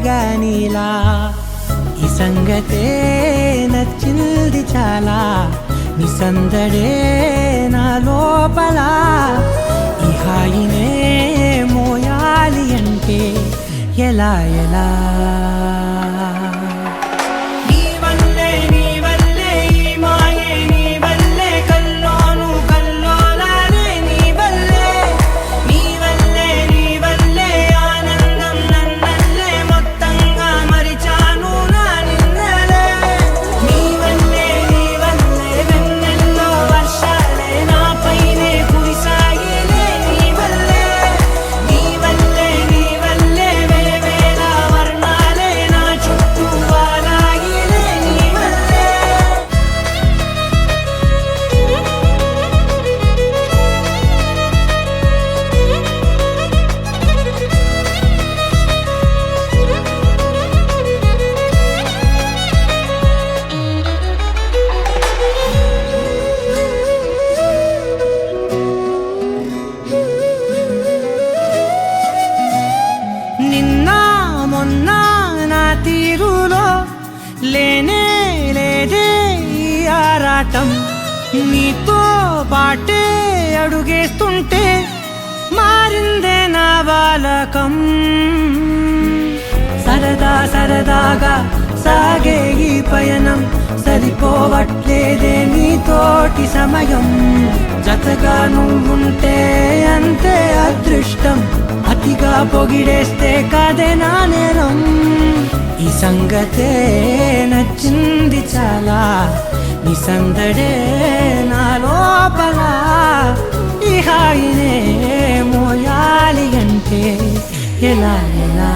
హాయిగా నీలా ఈ సంగతే నచ్చింది చాలా నీ సందడే నా లోపల ఈ హాయినే మోయాలి అంటే ఎలా ఎలా తీరులో లేనే లేదే ఈ ఆరాటం నీతో పాటే అడుగేస్తుంటే మారిందే నా బాలకం సరదా సరదాగా సాగే ఈ పయనం సరిపోవట్లేదే నీతోటి సమయం జతగా నువ్వుంటే అంతే అదృష్టం అతిగా పొగిడేస్తే కాదే నా నేరం ఈ సంగతే నచ్చింది చాలా నీ సందడే నా లోపల ఈ హాయినే మోయాలి అంటే ఎలా ఎలా